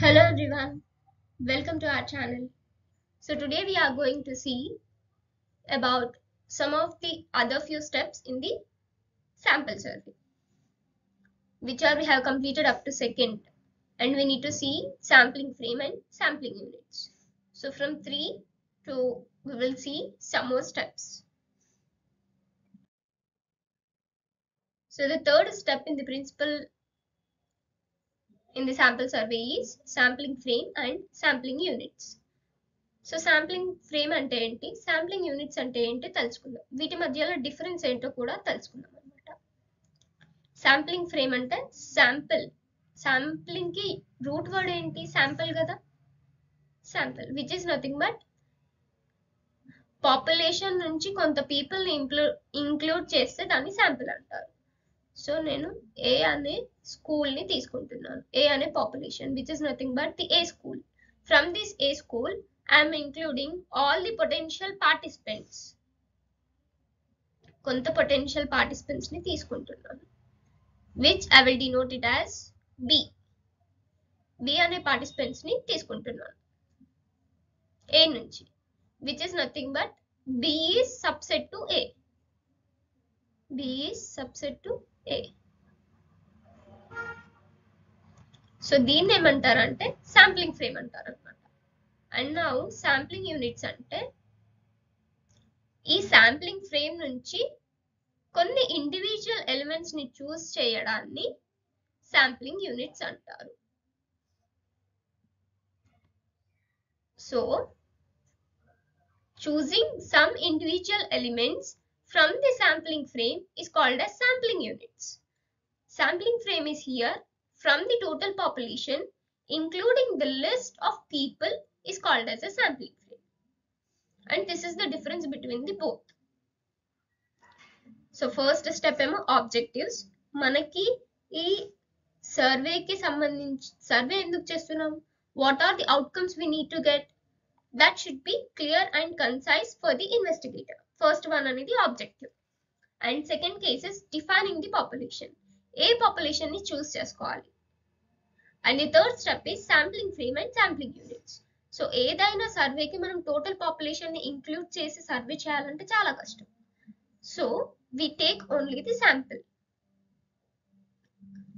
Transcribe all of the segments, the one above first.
Hello everyone, welcome to our channel. So today we are going to see about some of the other few steps in the sample survey, which are we have completed up to second, and we need to see sampling frame and sampling units. So from 3 to we will see some more steps. So the third step in the principle in the sample survey is sampling frame and sampling units. So sampling frame అంటే ఏంటి, sampling units అంటే ఏంటి తెలుసుకుందాం. వీటి మధ్యలో difference ఏంటో కూడా తెలుసుకుందాం అనమాట. శాంప్లింగ్ ఫ్రేమ్ అంటే శాంపిల్, శాంప్లింగ్ కి రూట్ వర్డ్ ఏంటి, శాంపిల్ కదా. Sample which is nothing but population నుంచి కొంత పీపుల్ ని ఇంక్లూడ్ చేస్తే దాన్ని శాంపిల్ అంటారు. సో నేను ఏ అనే స్కూల్ ని తీసుకుంటున్నాను, ఏ అనే population which is nothing but the A school. From this A school I am including all the potential participants. కొంత potential participants ని తీసుకుంటున్నాను, which I will denote it as B. B అనే participants ని తీసుకుంటున్నాను A నుంచి, which is nothing but B is subset to A. B is subset to A. So దీన్ని ఏమంటారంటే sampling frame అంటారు అన్నమాట. అండ్ నౌ శాంప్లింగ్ యూనిట్స్ అంటే ఈ శాంప్లింగ్ ఫ్రేమ్ నుంచి కొన్ని ఇండివిజువల్ ఎలిమెంట్స్ ని చూస్ చేయడాన్ని శాంప్లింగ్ యూనిట్స్ అంటారు. So choosing some individual elements from the sampling frame is called as sampling units. Sampling frame is here from the total population, including the list of people is called as a sampling frame, and this is the difference between the both. So first step ఏమో objectives. మనకి ఈ సర్వేకి సంబంధించి survey ఎందుకు చేస్తున్నాం, what are the outcomes we need to get, that should be clear and concise for the investigator. First one అనేది objective, and second case is defining the population. A population ని choose చేసుకోవాలి, and the third step is sampling frame and sampling units. So ఏదైనా సర్వేకి మనం total population ని include చేసి survey చేయాలంటే చాలా కష్టం. So we take only the sample,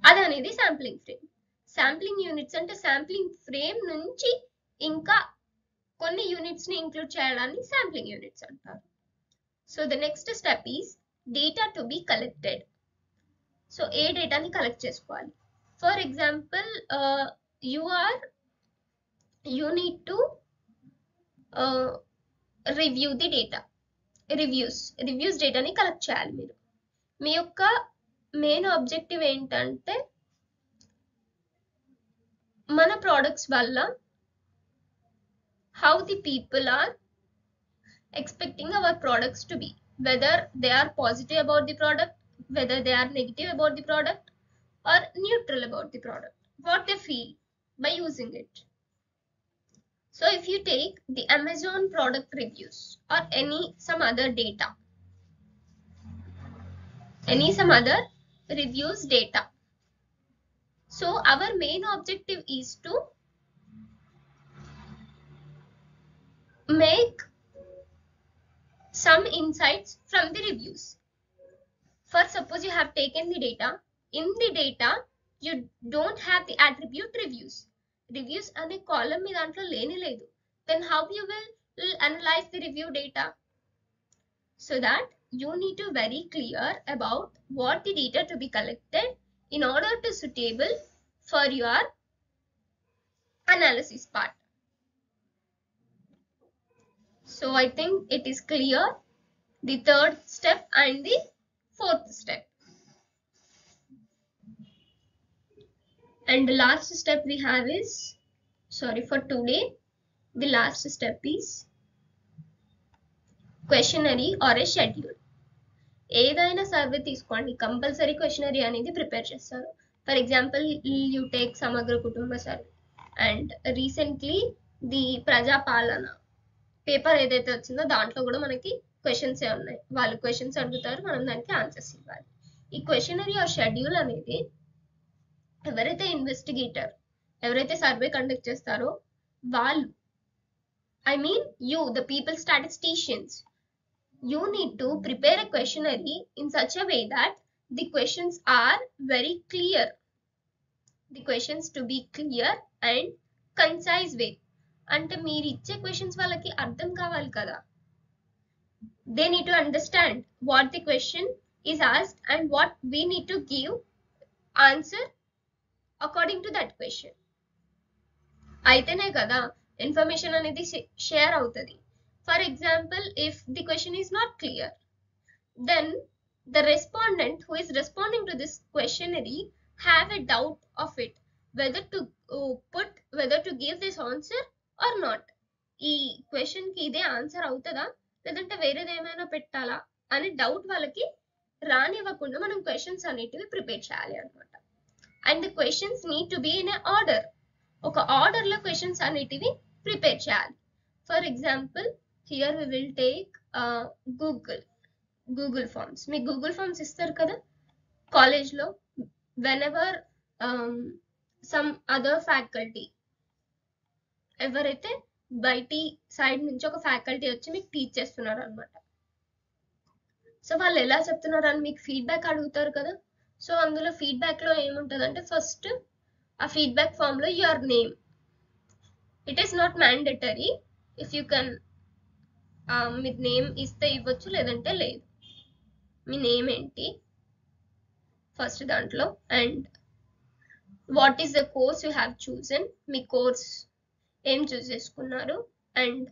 అది అనేది శాంప్లింగ్ ఫ్రేమ్. శాంప్లింగ్ యూనిట్స్ అంటే శాంప్లింగ్ ఫ్రేమ్ నుంచి ఇంకా కొన్ని యూనిట్స్ ని ఇంక్లూడ్ చేయడాన్ని శాంప్లింగ్ యూనిట్స్ అంటారు. So the next step is data to be collected. So ఏ డేటాని కలెక్ట్ చేసుకోవాలి. For example you need to review the data. reviews data ని కలెక్ట్ చేయాలి మీరు. మీ యొక్క మెయిన్ ఆబ్జెక్టివ్ ఏంటంటే మన ప్రొడక్ట్స్ వల్ల how the people are expecting our products to be, whether they are positive about the product, whether they are negative about the product, or neutral about the product, what they feel by using it. So if you take the Amazon product reviews or some other reviews data, so our main objective is to make some insights from the reviews. For suppose you have taken the data, in the data you don't have the attribute reviews అనే column మీ దాంట్లో లేని లేదు, then how you will analyze the review data? So that you need to very clear about what the data to be collected in order to suitable for your analysis part. So I think it is clear, the third step and the fourth step. And the last step we have is, sorry for today, the last step is questionnaire or a schedule. ఏదైనా survey తీసుకోండి, compulsory questionnaire అనేది prepare చేస్తారు. For example you take సమగ్ర కుటుంబ survey, and recently the Prajapalana paper ఏదైతే వచ్చిందో దాంట్లో కూడా మనకి క్వశ్చన్స్ ఉన్నాయి. వాళ్ళు క్వశ్చన్స్ అడుగుతారు, మనం దానికి ఆన్సర్స్ ఇవ్వాలి. ఈ క్వశ్చనరీ ఆర్ షెడ్యూల్ అనేది ఎవరైతే ఇన్వెస్టిగేటర్ ఎవరైతే సర్వే కండక్ట్ చేస్తారో వాళ్ళు, I mean you, the people statisticians, you need to prepare a questionnaire in such a way that the questions are very clear. The questions to be clear and concise way. అంటే మీరు ఇచ్చే questions వాళ్ళకి అర్థం కావాలి కదా. They need to understand what the question is asked and what we need to give answer according to that question. అయితేనే కదా information అనేది షేర్ అవుతుంది. For example, if the question is not clear, then the respondent who is responding to this questionnaire have a doubt of it, whether to give this answer or not. ఈ question కి ఇదే answer అవుతుందా లేదంటే వేరేది ఏమైనా పెట్టాలా అని doubt వాళ్ళకి రానివ్వకుండా మనం క్వశ్చన్స్ అనేటివి ప్రిపేర్ చేయాలి అనమాట. And the questions need to be in a order. ఒక ఆర్డర్ లో క్వశ్చన్స్ అనేటివి ప్రిపేర్ చేయాలి. For example, here we will take Google forms. మీకు గూగుల్ ఫార్మ్స్ ఇస్తారు కదా కాలేజ్లో. Whenever some other faculty, ఎవరైతే బయటి సైడ్ నుంచి ఒక ఫ్యాకల్టీ వచ్చి మీకు టీచ్ చేస్తున్నారు అనమాట. సో వాళ్ళు ఎలా చెప్తున్నారు అని మీకు ఫీడ్బ్యాక్ అడుగుతారు కదా. సో అందులో ఫీడ్బ్యాక్ లో ఏముంటుంది అంటే, ఫస్ట్ ఆ ఫీడ్బ్యాక్ ఫామ్ లో your name. It is not mandatory. If you can me name ఇస్తే ఇవ్వచ్చు, లేదంటే లేదు. మీ నేమ్ ఏంటి ఫస్ట్ దాంట్లో, and what is the course you have chosen. Me course ఏం చూస్ చేసుకున్నారు, and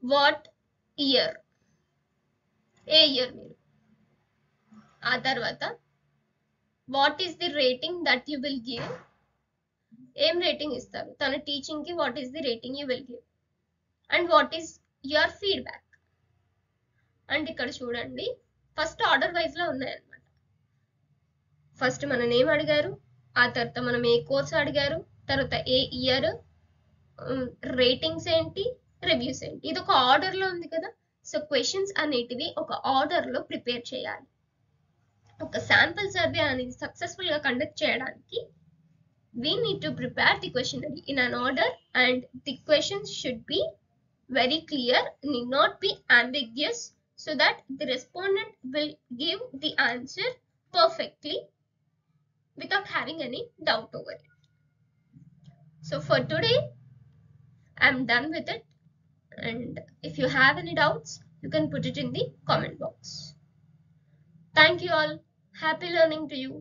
what year, A year మీరు. ఆ తర్వాత what is the rating that you will give. ఏం రేటింగ్ ఇస్తారు తన టీచింగ్ కి, what is the rating you will give, and what is your feedback. And ఇక్కడ చూడండి, ఫస్ట్ ఆర్డర్ వైజ్ లో ఉన్నాయన్నమాట. ఫస్ట్ మన నేమ్ అడిగారు, ఆ తర్వాత మనం ఏ కోర్స్ అడిగారు, తర్వాత ఏ ఇయర్, రేటింగ్స్ ఏంటి, రివ్యూస్ ఏంటి. ఇది ఒక ఆర్డర్ లో ఉంది కదా. సో క్వశ్చన్స్ అనేటివి ఒక ఆర్డర్ లో ప్రిపేర్ చేయాలి. ఒక శాంపుల్ సర్వే అనేది సక్సెస్ఫుల్ గా కండక్ట్ చేయడానికి we need to prepare the questionnaire in an order, and the questions should be very clear, need not be ambiguous, so that the respondent will give the answer perfectly without having any doubt over it. So for today I'm done with it, and if you have any doubts you can put it in the comment box. Thank you all. Happy learning to you.